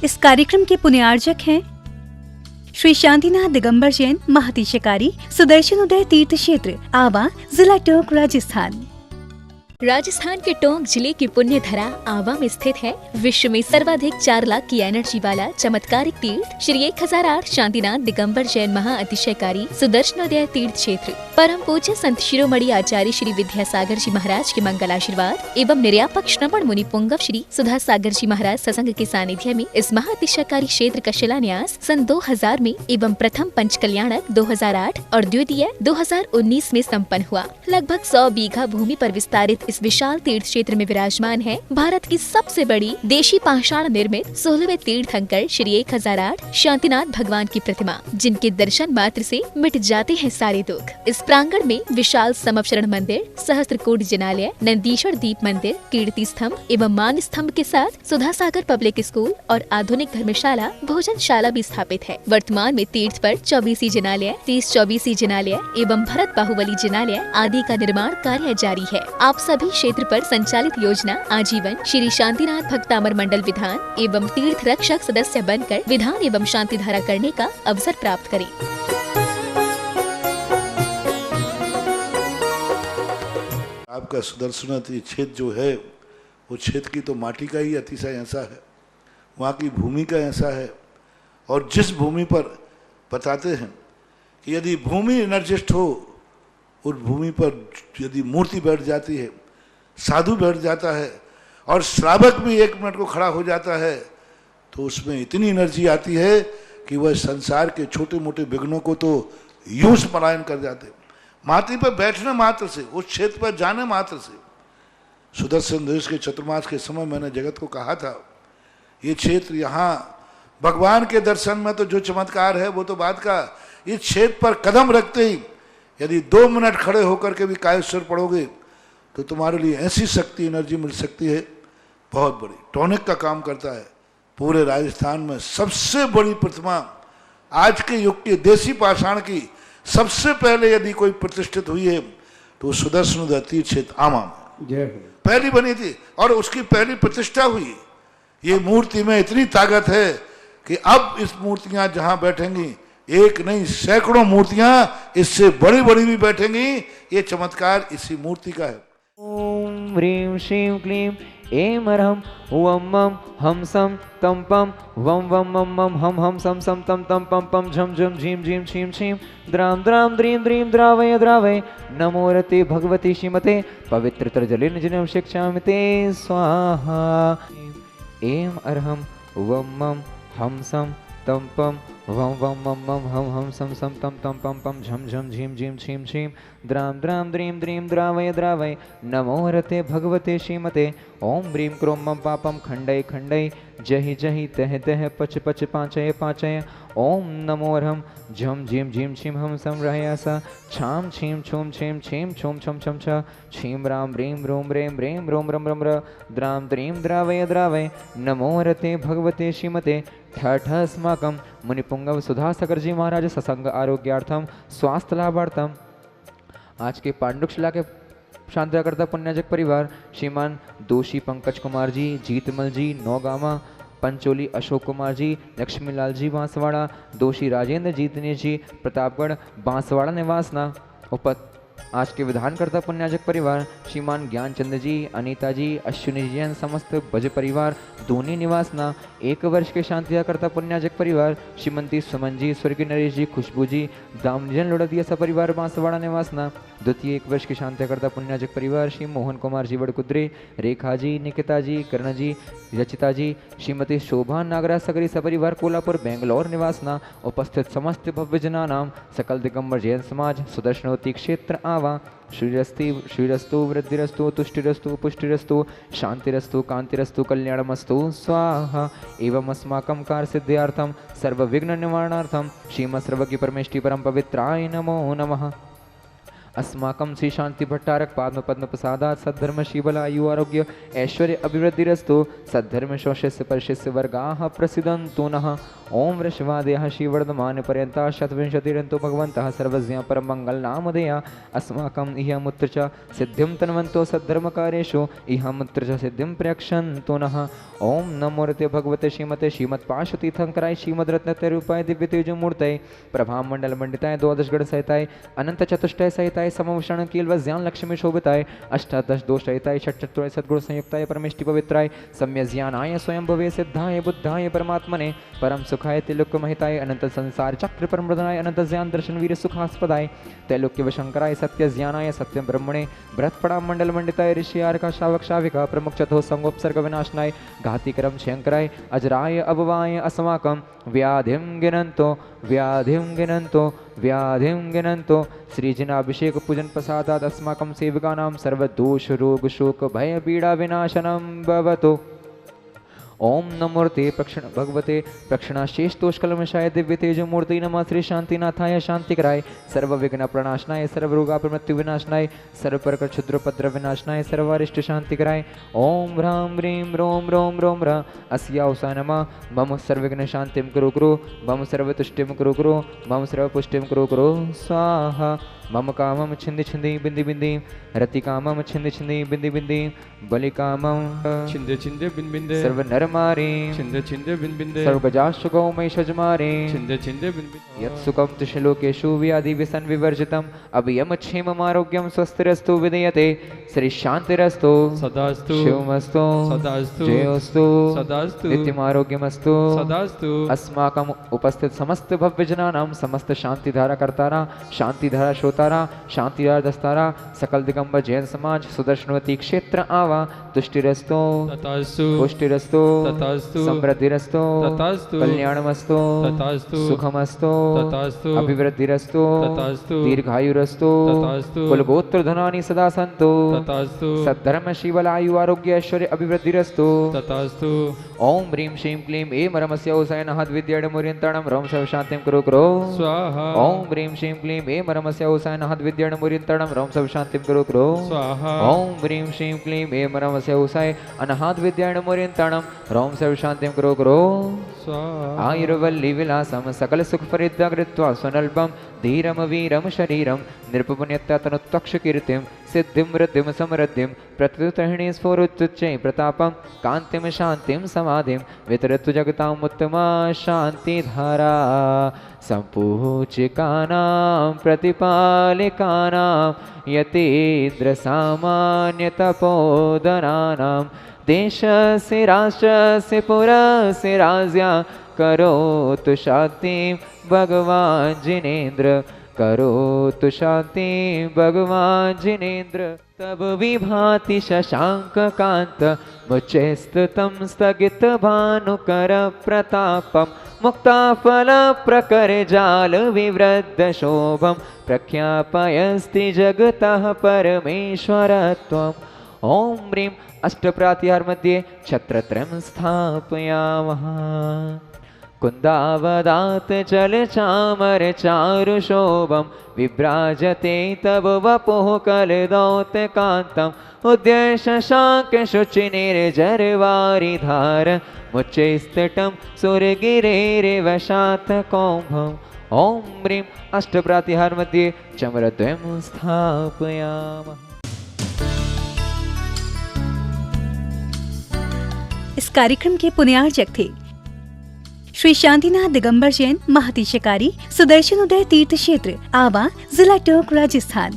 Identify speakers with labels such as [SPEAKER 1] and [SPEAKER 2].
[SPEAKER 1] इस कार्यक्रम के पुण्यार्जक हैं श्री शांतिनाथ दिगंबर जैन महातिशकारी सुदर्शन उदय तीर्थ क्षेत्र आवा, जिला टोंक, राजस्थान।
[SPEAKER 2] राजस्थान के टोंक जिले की पुण्य धरा आवा में स्थित है विश्व में सर्वाधिक 4 लाख की एनर्जी वाला चमत्कारिक तीर्थ श्री 1008 शांतिनाथ दिगंबर जैन महाअतिशयकारी सुदर्शनोदय तीर्थ क्षेत्र। परम पूज्य संत शिरोमणि आचार्य श्री विद्यासागर जी महाराज के मंगल आशीर्वाद एवं निर्यापक श्रवण मुनि पुंगव श्री सुधा सागर जी महाराज सत्संग के सानिध्य में इस महाअतिशयकारी क्षेत्र का शिलान्यास सन 2000 में एवं प्रथम पंच कल्याणक 2008 और द्वितीय 2019 में संपन्न हुआ। लगभग 100 बीघा भूमि पर विस्तारित इस विशाल तीर्थ क्षेत्र में विराजमान है भारत की सबसे बड़ी देशी पाषाण निर्मित 16वें तीर्थंकर श्री 1008 शांतिनाथ भगवान की प्रतिमा, जिनके दर्शन मात्र से मिट जाते हैं सारे दुख। इस प्रांगण में विशाल समवशरण मंदिर, सहस्त्रकूट जिनालय, नंदीश्वर दीप मंदिर, कीर्ति स्तंभ एवं मान स्तंभ के साथ सुधा सागर पब्लिक स्कूल और आधुनिक धर्मशाला, भोजनशाला भी स्थापित है। वर्तमान में तीर्थ पर 24 जिनालय, 30-24 जिनालय एवं भरत बाहुबली जिनालय आदि का निर्माण कार्य जारी है। आप सभी क्षेत्र पर संचालित योजना आजीवन श्री शांतिनाथ भक्तामर मंडल विधान एवं तीर्थ रक्षक सदस्य बनकर विधान एवं शांति धारा करने का अवसर प्राप्त करें।
[SPEAKER 3] आपका सुदर्शन क्षेत्र जो है वो क्षेत्र की तो माटी का ही अतिशय ऐसा है, वहाँ की भूमि का ऐसा है। और जिस भूमि पर बताते हैं कि यदि भूमि एनर्जिस्ट हो, उस भूमि पर यदि मूर्ति बैठ जाती है, साधु बैठ जाता है और श्रावक भी 1 मिनट को खड़ा हो जाता है, तो उसमें इतनी एनर्जी आती है कि वह संसार के छोटे मोटे विघ्नों को तो यूं पलायन कर जाते। माटी पर बैठने मात्र से, उस क्षेत्र पर जाने मात्र से, सुदर्शन देश के चतुर्मास के समय मैंने जगत को कहा था, ये क्षेत्र यहाँ भगवान के दर्शन में तो जो चमत्कार है वो तो बात का, इस क्षेत्र पर कदम रखते ही यदि 2 मिनट खड़े होकर के भी कायेश्वर पढ़ोगे तो तुम्हारे लिए ऐसी शक्ति एनर्जी मिल सकती है बहुत बड़ी। टॉनिक का काम करता है। पूरे राजस्थान में सबसे बड़ी प्रतिमा आज के युग की देसी पाषाण की सबसे पहले यदि कोई प्रतिष्ठित हुई है तो सुदर्शन तीर्थ क्षेत्र आमा में पहली बनी थी और उसकी पहली प्रतिष्ठा हुई। ये मूर्ति में इतनी ताकत है कि अब इस मूर्तियां जहां बैठेंगी, एक नहीं सैकड़ों मूर्तियां इससे बड़ी बड़ी भी बैठेंगी। ये चमत्कार इसी मूर्ति का है।
[SPEAKER 4] ओम ह्रीं श्रीं क्लीं ऐं अरहं वं मं हम सं तं पं वं वं मं मं हम हम सं सं तं तं पं पं झं झं झीं झीं छीं छीं द्रां द्रां द्रीं द्रीं द्रावय द्रावय नमो रते भगवती श्रीमते पवित्रतरजलेन जिनं शिक्षामि ते स्वाहा। ऐं अरहं वं मं हम सं तं पं वं वं मं मं हम हम सं सं तं तं पं पं झं झं झीं झीं छीं छीं द्रां द्रां द्रीं द्रीं द्रावय द्रावय नमो रते भगवते श्रीमते ओम ह्रीं क्रों मं पापं खण्डय खण्डय जहि जहि तह तह पच पच पाचय पाचय ओम नमो अरहं झं झीं झीं छीं हम सं रहयास छां छीं छूं छीं छीं छूं छं छं छ छीं रां ह्रीं ह्रूं ह्रीं ह्रीं ह्रूं रं रं र द्रां द्रीं द्रावय द्रावय नमो रते भगवते श्रीमते ठठ अस्माकं मुनिपुंगव सुधा सागर जी महाराज सत्संग आरोग्यार्थम स्वास्थ्य लाभार्थम। आज के पांडुशिला के शांतिकर्ता पुण्याजक परिवार श्रीमान दोषी पंकज कुमार जी, जीतमल जी नौगामा, पंचोली अशोक कुमार जी, लक्ष्मीलाल जी बांसवाड़ा, दोषी राजेंद्र जी दिनेश जी प्रतापगढ़ बांसवाड़ा निवासना। आज के विधानकर्ता पुण्याजक परिवार श्रीमान ज्ञानचंद्र जी, अनीता जी, अश्विनी जी समस्त भज परिवार दोनी निवासना। 1 वर्ष के शांतिकर्ता पुण्याजक परिवार श्रीमती सुमन जी, स्वर्गीय नरेश जी, खुशबू जी, दामजन लोड़दिया परिवार बांसवाड़ा निवासना। द्वितीय 1 वर्ष के शांतिकर्ता पुण्याजक परिवार श्री मोहन कुमार जी वड़कुद्रे, रेखा जी, निकिता जी, कर्ण जी, रचिता जी, श्रीमती शोभा नागराज सगरी सपरिवार कोल्हापुर बेंगलोर निवासना। उपस्थित समस्त भव्य जना नाम सकल दिगंबर जैन समाज सुदर्शनवती क्षेत्र आवा। श्रीरस्तु वृद्धिरस्तु तुष्टिरस्तु पुष्टिरस्तु शांतिरस्तु कांतिरस्तु कल्याणमस्तु स्वाहा। एवं अस्माकं कार्य सिद्ध्यार्थम सर्व विघ्न निवारणार्थम श्रीमत् सर्वज्ञ परमेष्टि परम पवित्राय नमो नमः। अस्माकं श्री शांति भट्टारक पाद्म पद्म प्रसादात् सद्धर्म शीबल आयु आरोग्य ऐश्वर्य अभिवृद्धिरस्तु सद्धर्म शोष्यस्य परिशिष्य वर्गाः प्रसिद्धन्तु नः। ओम वृषभादेः श्रीवर्धमान पर्यन्ता शतविंशतिरन्तो भगवन्तः सर्वज्ञ परम मंगल नामधेया अस्माकं इहमुत्र च सिद्धिं तन्वन्तो सद्धर्मकार्येषु इहमुत्र च सिद्धिं प्रयक्षन्तु नः। ओम नमोरते भगवते श्रीमते श्रीमत्पाशुतीर्थंकराय श्रीमद्रत्नतरूपाय दिव्यतेजोमूर्तये प्रभामंडल मंडिताय द्वादश गण सहिताय अनंत चतुष्टय सहिताय समभूषण कीलवज्ञान लक्ष्मी शोभिताय अष्टादश दोष सहिताय षट्चत्वारि सद्गुण संयुक्ताय परमेष्टि पवित्राय सम्यज्ञानाय स्वयं भवे सिद्धाय बुद्धाय परमात्मने परम सुखाय त्रिलोक्य महिताय अनंत संसार चक्र परमृदनाय अनंत ज्ञान दर्शन वीर सुखास्पदाय त्रैलोक्य वशंकराय सत्य ज्ञानाय सत्यम ब्रह्मणे बृहत्पड़ा मंडल मंडिताय ऋषि आर्का शावक शाविका प्रमुख चतुः संगोपसर्ग विनाशनाय घाति क्रम शंकराय अजराय अभवाय अस्माकं व्याधिं गिनन्तो श्रीजनाभिषेक पूजन प्रसादात् अस्माकं सेवकानां सर्वदोष रोग शोक भय पीड़ा विनाशनं भवतु। ओम नमोर्ते प्रक्षण भगवते प्रक्षणाशेषतोषकलमशाय दिव्य तेजमूर्ति नमः श्री शांतिनाथाय शांतिकराय सर्व विघ्न प्रणाशनाय सर्व रोगापमृत्यु विनाशनाय सर्व प्रकार क्षुद्रपद्र विनाशनाय सर्वारिष्ट शांतिकराय ओम ह्रां ह्रीं रोम रोम रोम ह्र अस्यावसा नमः मम सर्वविघ्न शांतिं कुरु कुरु मम सर्वतुष्टिं कुरु कुरु मम सर्वपुष्टिं कुरु कुरु स्वाहा। मम कामं छिंदि छिंदि बिंदि बिंदि रति कामं छिंदि छिंदि बिंदि बिंदि बलि कामं
[SPEAKER 5] छिंदे छिंदे बिन बिंदे
[SPEAKER 4] सर्व नर मारे
[SPEAKER 5] छिंदे छिंदे बिन बिंदे
[SPEAKER 4] सर्व गजाशुगौ महिषज मारे
[SPEAKER 5] छिंदे छिंदे बिन बिंदे
[SPEAKER 4] यत् सुखं तुष्यलोकेषु व्याधि व्यसन विवर्जितम् अभयं क्षेमम् आरोग्यं स्वस्तिरस्तु विधीयते श्री शांतिरस्तु
[SPEAKER 5] सदास्तु
[SPEAKER 4] शिवमस्तु
[SPEAKER 5] सदास्तु
[SPEAKER 4] जयोस्तु
[SPEAKER 5] सदास्तु
[SPEAKER 4] नित्यम् आरोग्यमस्तु
[SPEAKER 5] सदास्तु
[SPEAKER 4] अस्माकम् उपस्थित समस्त भव्यजनानां समस्त शांतिधारा कर्तारा शांतिधारा श्रोतारा शांतिधारा दस्तारा सकल दिगंबर जैन समाज सुदर्शनवती क्षेत्र आवा तुष्टिरस्तु
[SPEAKER 5] तथास्तु
[SPEAKER 4] पुष्टिरस्तु
[SPEAKER 5] तथास्तु
[SPEAKER 4] समृद्धिरस्तु
[SPEAKER 5] तथास्तु
[SPEAKER 4] कल्याणमस्तु
[SPEAKER 5] तथास्तु
[SPEAKER 4] सुखमस्तु
[SPEAKER 5] तथास्तु
[SPEAKER 4] अभिवृद्धिरस्तु
[SPEAKER 5] तथास्तु
[SPEAKER 4] दीर्घायुरस्तु
[SPEAKER 5] तथास्तु
[SPEAKER 4] कुलगोत्र धनानि सदा सन्तु
[SPEAKER 5] तथास्तु
[SPEAKER 4] सद्धर्म शिवलायु आरोग्य ऐश्वर्य अभिवृद्धिरस्तु
[SPEAKER 5] तथास्तु।
[SPEAKER 4] ओम ह्रीं श्रीं क्लीं ऐं रमस्य ओसायन हद्विद्याणमुर्यन्तणं रं सर्वशान्तिं कुरु कुरु
[SPEAKER 5] स्वाहा।
[SPEAKER 4] ओम ह्रीं श्रीं क्लीं ऐं रमस्य ओसायन हद्विद्याणमुर्यन्तणं रं सर्वशान्तिं कुरु कुरु
[SPEAKER 5] स्वाहा।
[SPEAKER 4] ओम ह्रीं श्रीं क्लीं ऐं रमस्य ओसाय अनहाद्विद्याणमुर्यन्तणं रं सर्वशान्तिं कुरु कुरु
[SPEAKER 5] स्वाहा।
[SPEAKER 4] आयुर्वल्ली विलासं सकल सुख परित्याग कृत्वा स्वनल्पं धीरम वीरम शरीरम नृपपुण्यत्तनुत्वक्ष कीर्तिं सिद्धिं वृद्धिं समृद्धिं प्रतितहिणी स्फुरुच्चै प्रतापं कान्तिं शान्तिं समाधिं वितरतु जगताम् उत्तमा शान्तिधारा सम्पूज्यकानां प्रतिपालिकानां यतीन्द्र सामान्य तपोधनानां देशस्य राष्ट्रस्य पुरस्य राज्ञा करोतु शान्तिं भगवान् जिनेन्द्र करोतु शान्तिं भगवान् जिनेन्द्र तब विभाति शशांक कांत मुचैस्तुतं स्थगित भानुकर प्रतापं मुक्ताफल प्रकर जाल विवृद्ध शोभं प्रख्यापयस्ति जगतः परमेश्वरत्वम्। ओम ह्रीं अष्टप्रातिहार मध्ये छत्रत्रयं स्थापयामः। कुन्दावदात् जलचामर चारुशोभं विभ्राजते तव वपुः कलदौतकान्तम् उद्देश्य शांक शुचिनिर्जरवारिधार मुच्चैस्तटं सुरगिरेर्वशात् कौम्भम्। ओम ह्रीं अष्टप्रातिहार मध्ये चमरद्वयं स्थापयामः।
[SPEAKER 1] इस कार्यक्रम के पुण्यार्चक थे श्री शांतिनाथ दिगंबर जैन महातिशकारी सुदर्शन उदय तीर्थ क्षेत्र आवा, जिला टोंक, राजस्थान।